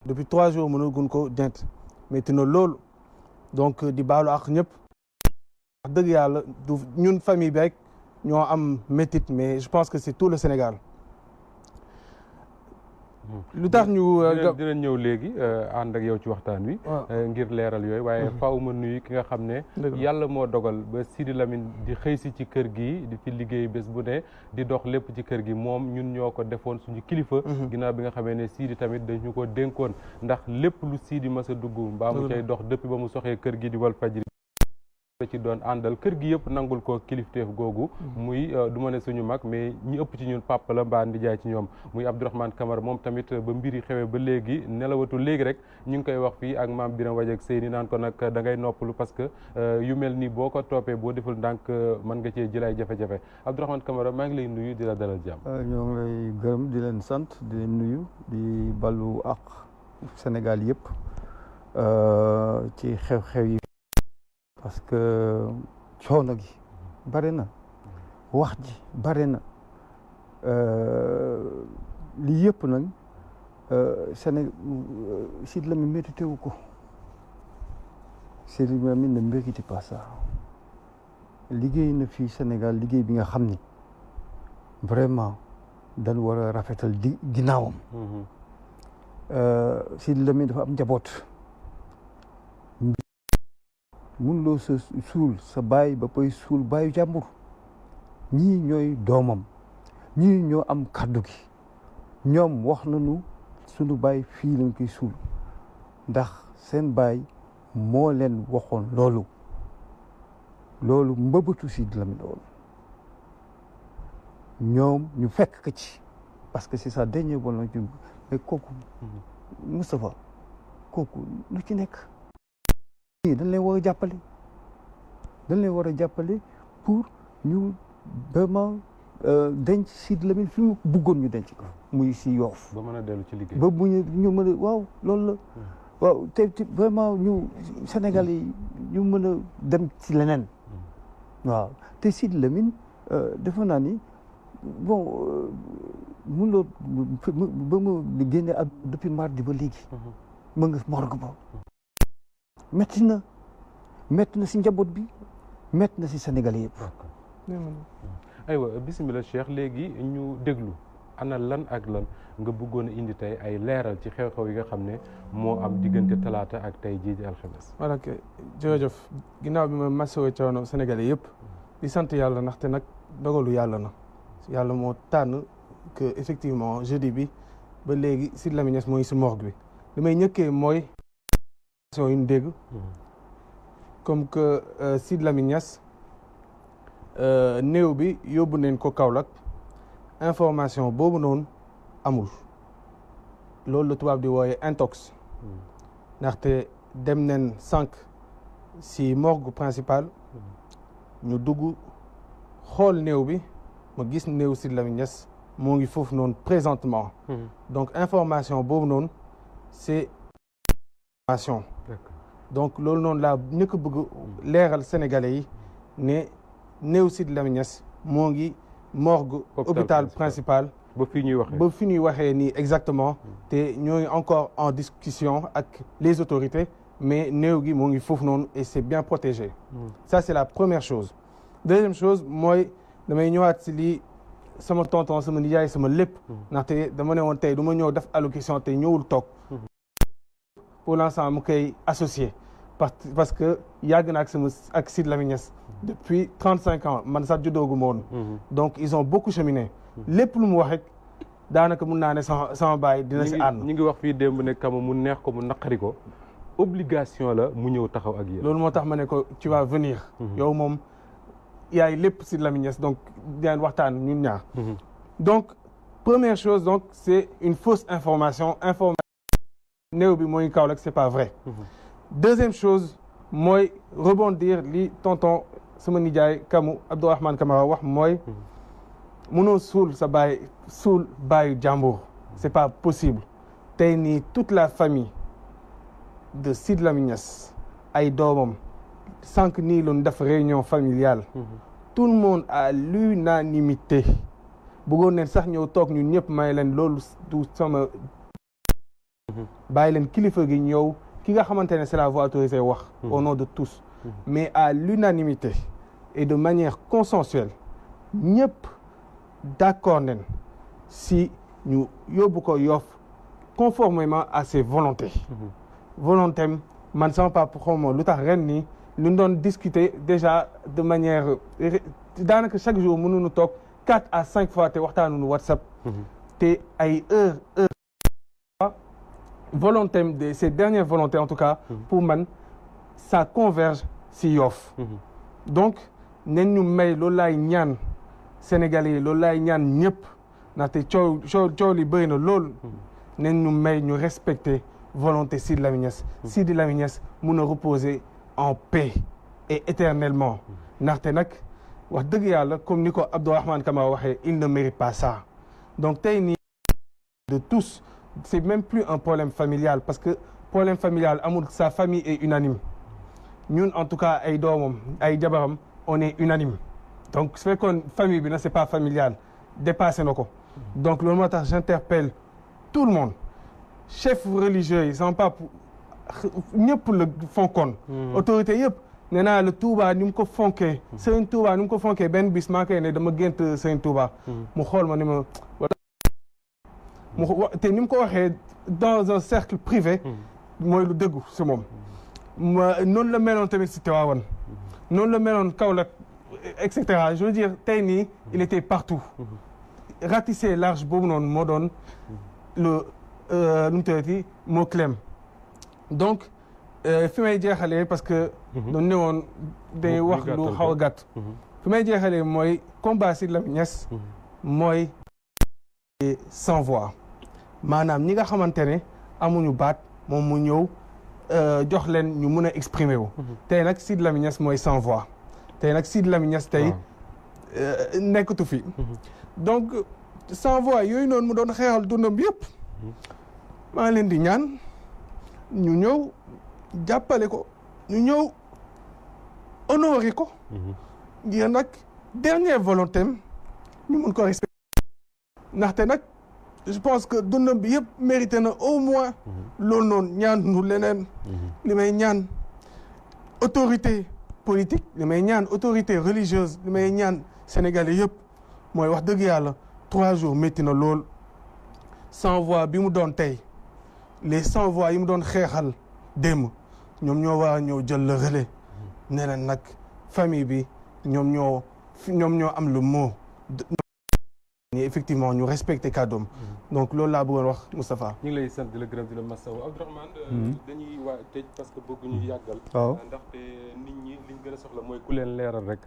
depuis 3 jours mënaguñ ko denc métti na loolu donc di baalu ak ñëpp wax dëgg yàlla du ñun famille bi rek ñoo am métit mais je pense que c'est tout le Sénégal. lu tax ñu dina ñëw léegi ànd ak yow ci waxtaan wi ngir leeral yooyu waaye faaw ma nuyu ki nga xam ne yàlla moo dogal ba Sidi Lamine di xëy si ci kër gi di fi liggéey bés bu ne di dox lépp ci kër gi moom ñun ñoo ko defoon suñu kilifa ginnaaw bi nga xamee ne Sidi tamit dañu ko dénkoon ndax lépp lu Sidi mas a dugg mbaa mu cay dox depuis ba mu soxee kër gi di Walfadjri ci doon àndal kër gi yëpp nangul ko kilifteef googu muy du ma ne suñu mag mais ñi ëpp ci ñun papa la mbaa ndijaay ci ñoom muy Abdourahmane Camara moom tamit ba mbiri xewee ba léegi nelawatu léegi rek ñu ngi koy wax fii ak maam Biram Waj ak Seyni naan ko nag da ngay noppalu parce que yu mel nii boo ko toppee boo deful ndànk mën nga cee jëlaay jafe-jafe Abdourahmane Camara maa ngi lay nuyu di la dalal jàmm. ñoo ngi lay gërëm di leen sant di leen nuyu di ballu ak Sénégal yëpp ci xew-xew yi parce que coono gi bare na wax ji bare na lii yëpp nag Sénégal Sidi Lamine mérité wu ko Sidi Lamine ne mérite pas ça liggéey na fii Sénégal liggéey bi nga xam ni vraiment dañ war a rafetal di ginnaawam Sidi Lamine dafa am njaboot mun loo sa suul sa baay ba koy suul baayu jàmbur ñii ñooy doomam ñii ñoo am kàddu gi ñoom wax nañu sunu baay fii lañ koy suul ndax seen baay moo leen waxoon loolu mbëbëtu Sidi Lamine woon ñoom ñu fekk ko ci parce que c'est sa dernière volonté mais kooku Moustapha kooku lu ci nekk dañ leen war a jàppale pour ñu vraiment denc Sidi Lamine fi mu bëggoon ñu denc ko muy si Yoff ba mën a dellu ci liggéey ba ñu mën a waaw loolu la waaw te vraiment ñu Sénégal yi ñu mën a dem ci leneen waaw te Sidi Lamine defe naa ni bon mun loo ba mu génne ak depuis mardi ba léegi ma nga morgue ba metti na si njaboot bi metti na si Sénégalais yëpp. aywa bisimilah Cheikh léegi ñu déglu ana lan ak lan nga bëggoon a indi tey ay leeral ci xew-xew yi nga xam ne moo am diggante talaata ak tey jii di alxames. voilà jërëjëf ginnaaw bi ma masoo coono Sénégalais yëpp di sant yàlla ndaxte nag dogalu yàlla na yàlla moo tànn que effectivement jeudi bi ba léegi Sidi Lamine Niass moo ngi si morgue bi li may ñëkkee mooy. yu ñu dégg comme que Sidi Lamine Niass néew bi yóbbu nañ ko Kaolack information boobu noonu amul loolu la tubaab di wooye intox ndaxte dem nañ sànq si morgue principal ñu dugg xool néew bi ma gis néew Sidi Lamine Niass moo ngi foofu noonu présentement donc information boobu noonu c'est information donc loolu noonu laa ñëkk bëgg leeral Sénégalais yi ne néew Sidi Lamine Niass moo ngi morgue hôpital principal ba fi ñuy waxee nii exactement te ñoo ngi encore en discussion ak les autorités mais néew gi moo ngi foofu noonu et c'est bien protégé ça c'est la première chose deuxième chose mooy damay ñëwaat si lii sama tonton sama nijaay sama lépp ndaxte dama ne woon tey du ma ñëw def allocution te ñëwul toog pour l'instant mu koy associé parce que yàgg na ak Sidi Lamine Niass depuis 35 ans man sax juddoogu ma woon donc ils ont beaucoup cheminé lépp lu mu wax rek daanaka mun naa ne sama baay dina si ànd. ñi ngi wax fii démb ne kama mu neex ko mu naqari ko obligation la mu ñëw taxaw ak yéen. loolu moo tax ma ne ko tu vas venir. yow moom yaay lépp Sidi Lamine Niass donc dinañ waxtaan ñun ñaar. donc première chose donc c'est une fausse information néew bi mooy Kaolack c'est pas vrai. Deuxième chose mooy rebondir li tonton sama nijaay Kamu Abdourahmane Camara wax mooy mënoo suul sa baay suul baayu jàmbur c'est pas possible tey nii toute la famille de Sidi Lamine Niass ay doomam sànq nii loon def réunion familiale tout le monde à l'unanimité bëggoon neen sax ñëw toog ñun ñëpp may leen loolu du sama bàyyi leen kilifa gi ñëw ki nga xamante ne c'est la voix autorisée wax au nom de tous mais à l'unanimité et de manière consensuelle ñëpp d'accord nen si ñu yóbbu ko Yoff conformément à ses volontés volonté man sama papa xawma lu tax ren nii lu doon discuter déjà de manière daanaka chaque jour mënuñu toog 4 à 5 fois te waxtaanuñu WhatsApp te ay heure volonté de ces dernières volontés en tout cas pour man ça converge si Yoff donc nen ñu may loolu laay ñaan Sénégalais yi loolu laay ñaan ñëpp ndaxte coow li bëri na loolu nen ñu may ñu respecter volonté Sidi Lamine Niass Sidi Lamine Niass mun a reposer en paix et éternellement ndaxte nag wax dëgg yàlla comme ni ko Abdourahmane Camara waxee il ne mérite pas ça donc tey nii de tous c'est même plus un problème familial parce que problème familial amul sa famille est unanime ñun en tout cas ay doomam ay jabaram on est unanime donc su fekkoon famille bi na c'est pas familial dépassé na ko donc loolu moo tax j'interpelle tout le monde chef religieux yi sama papa ñëpp la fonkoon autorité yëpp nee naa la Touba ni mu ko fonkee Serigne Touba ni mu ko fonkee benn bis maa koy ne dama gént Serigne Touba mu xool ma ni ma te ni mu ko waxee dans un cercle privé mooy lu dëggu si moom noonu la meloon tamit si Tivaouane noonu la meloon Kaolack et cetera je veux dire tey nii il était partout ratisser large boobu noonu moo doon le nu mu tuddati mot clem donc fi may jeexalee parce que doon ne woon day wax lu xaw a gàtt fi may jeexalee mooy combat Sidi Lamine Niass mooy sans voix maanaam ñi nga xamante ne amuñu baat moom mu ñëw jox leen ñu mun a exprimer wu tey nag Sidi Lamine Niass mooy sans voix tey nag Sidi Lamine Niass tey nekkatu fi donc sans voix yooyu noonu mu doon xeexal dundam bi yëpp maa leen di ñaan ñu ñëw jàppale ko ñu ñëw honorer ko ngir nag dernière volonté am ñu mun ko respecter ndaxte nag je pense que dundam bi yëpp mérité na au moins loolu noonu ñaan nu leneen li may ñaan autorité politique li may ñaan autorité religieuse li may ñaan sénégalais yëpp mooy wax dëgg yàlla 3 jours métti na lool sans voix bi mu doon tey les sans voix yi mu doon xeexal démb ñoom ñoo war a ñëw jël le relais ne leen nag famille bi ñoom ñoo am le mot effectivement ñu respecté kàddoom donc loolu laa bëggoon wax Moustapha. ñu ngi lay sant di la gërëm di la masawu Abdourahmane dañuy waa tëj parce que bëgguñu yàggal ndaxte nit ñi liñ gën a soxla mooy ku leen leeral rek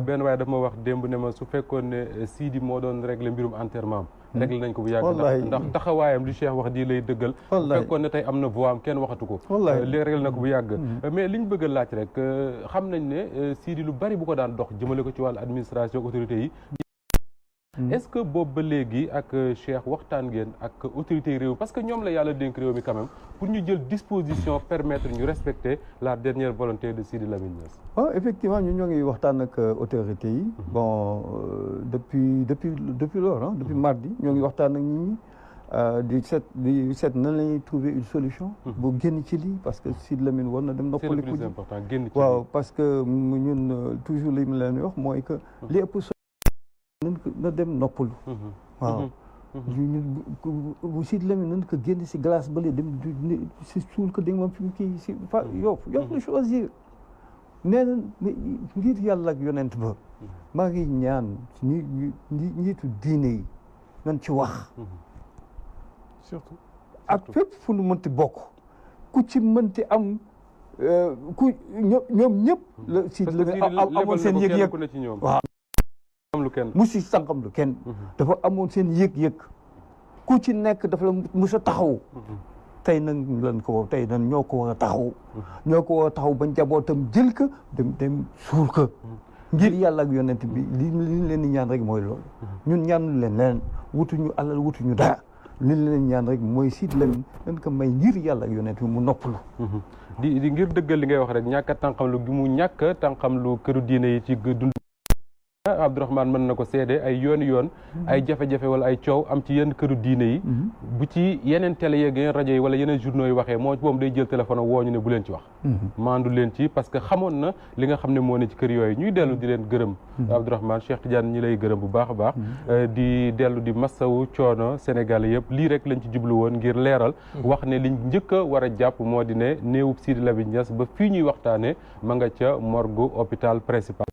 benn waaye dafa ma wax démb ne ma su fekkoon ne Sidi moo doon régler mbirum enterrement am réglé nañ ko bu yàgg ndax taxawaayam li Cheikh wax di lay dëggal su fekkoon ne tey am na voix am kenn waxatu ko li réglé na ko bu yàgg mais liñ bëgg a laaj rek xam nañ ne Sidi lu bari bu ko daan dox jëmale ko ci wàllu administration autorité yi est-ce que boobu ba léegi ak Cheikh waxtaan ngeen ak autorités réew parce que ñoom la yàlla dénk réew mi quand même pour ñu jël disposition permettre ñu respecter la dernière volonté de Sidi Lamine Niass. waaw effectivement ñun ñoo ngi waxtaan ak autorités yi bon depuis loolu depuis mardi ñoo ngi waxtaan ak nit ñi di seet nan la ñuy trouver une solution. bu génn ci lii parce que Sidi Lamine war na dem noppaliku. c'est le plus important génn ci waaw parce que ñun toujours li mu leen wax mooy que li ëpp na dem noppalu waaw bu Sidi Lamine nan ko génn si glace bale dem si suul ko dégg moom fi mu kii si fa Yoff la choisir nee na ngir yàlla ak yonent ba maa ngi ñaan njiitu diine yi nan ci wax surtout ak fépp fu nu mënti bokk ku ci mënti am ku ñoom ñëpp la Sidi Lamine amoon seen yëg-yëg waaw mu si sànqam lu kenn dafa amoon seen yëg-yëg ku ci nekk dafa la mus a taxaw tey nag ñoo ko war a taxaw ba njabootam jël ko dem suul ko ngir yàlla ak yonent bi li leen di ñaan rek mooy loolu ñun ñaanu leen leneen wutuñu alal wutuñu dara li leen ñaan rek mooy Sidi Lamine dañ ko may ngir yàlla ak yonent bi mu noppalu di ngir dëggal li ngay wax rek ñàkk a tànqam lu gi mu ñàkk a tànqam lu këru diine yi ci dund Abdourahmane mën na ko seede ay yooni yoon ay jafe-jafe wala ay coow am ci yenn këru diine yi bu ci yeneen télé yeeg yeneen rajo yi wala yeneen journaux yi waxee moom day jël téléphone woo ñu ne bu leen ci wax maandu leen ci parce que xamoon na li nga xam ne moo ne ci kër yooyu ñuy dellu di leen gërëm Abdourahmane Cheikh Tidiane ñi lay gërëm bu baax a baax di dellu di massawu coono Sénégal yëpp lii rek lañ ci jublu woon ngir leeral wax ne liñ njëkk a war a jàpp moo di ne néewub Sidi Lamine Niass ba fii ñuy waxtaane ma nga ca morgue hôpital principal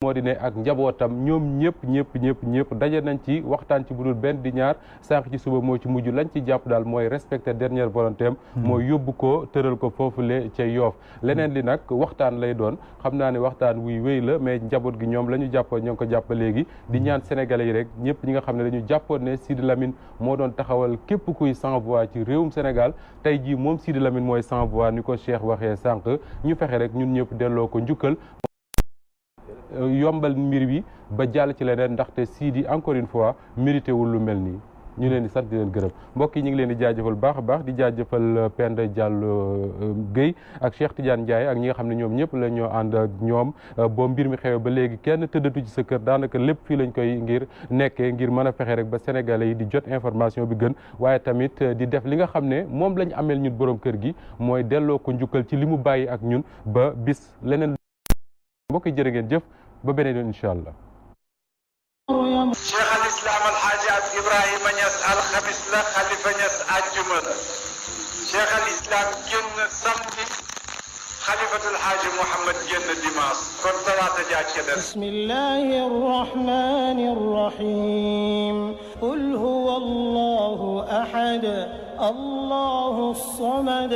moo di ne ak njabootam ñoom ñëpp daje nañ ci waxtaan ci budul benn di ñaar sànq ci suba moo ci mujj lañ ci jàpp daal mooy respecter dernière volonté am mooy yóbbu ko tëral ko foofule ca Yoff leneen li nag waxtaan lay doon xam naa ne waxtaan wuy wéy la mais njaboot gi ñoom la ñu jàppoon ñoo ngi ko jàpp léegi di ñaan sénégalais yi rek ñëpp ñi nga xam ne dañu jàppoon ne Sidi Lamine moo doon taxawal képp kuy sans voix ci réewum Sénégal tey jii moom Sidi Lamine mooy sans voix ni ko Cheikh waxee sànq ñu fexe rek ñun ñëpp delloo ko njukkal yombal mbir bi ba jàll ci leneen ndaxte Sidi encore une fois mérité wul lu mel nii ñu leen di sant di leen gërëm mbokk yi ñu ngi leen di jaajëfal baax a baax di jaajëfal Penda Diallo Guèye ak Cheikh Tidiane Ndiaye ak ñi nga xam ne ñoom ñëpp la ñoo ànd ak ñoom boo mbir mi xew ba léegi kenn tëddatu ci sa kër daanaka lépp fii lañ koy ngir nekkee ngir mën a fexe rek ba sénégalais yi di jot information bi gën waaye tamit di def li nga xam ne moom lañ ameel ñun borom kër gi mooy delloo ko njukkal ci li mu bàyyi ak ñun ba bis leneen mbokk yi jërë ngeen jëf ba beneen yoon incha allah. Cheikh al Islam al Hadji Ibrahima Niass alxamis la Khalifa Niass àjjuma la Cheikh al Islam génn samedi Khalifatul Hadji Mouhamed génn dimanche kon talaata jàcc na. bismillahi rahmani rahim qul huwa allahu ahad allahu samad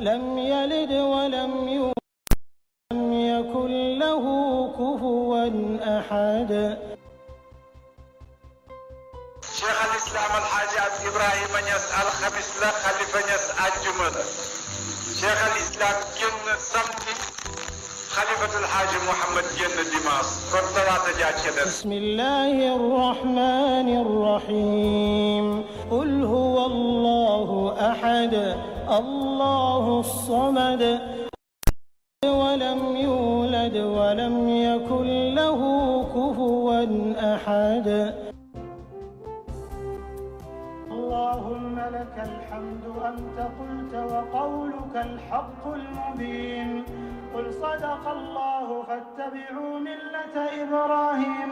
lam yalid wa lam yulad lam yakun lahu kufuwan ahad. Cheikh al Islam al Hadji Ibrahima Niass alxamis la Khalifa Niass àjjuma la Cheikh al Islam génn samedi Khalifatul Hadji Mouhamed génn dimanche kon talaata jàcc na. bismillahi rahmani rahim qul huwa allahu ahad allahu samad ولم يولد ولم يكن له كفوا أحد. اللهم لك الحمد أنت قلت وقولك الحق المبين قل صدق الله فاتبعوا ملة إبراهيم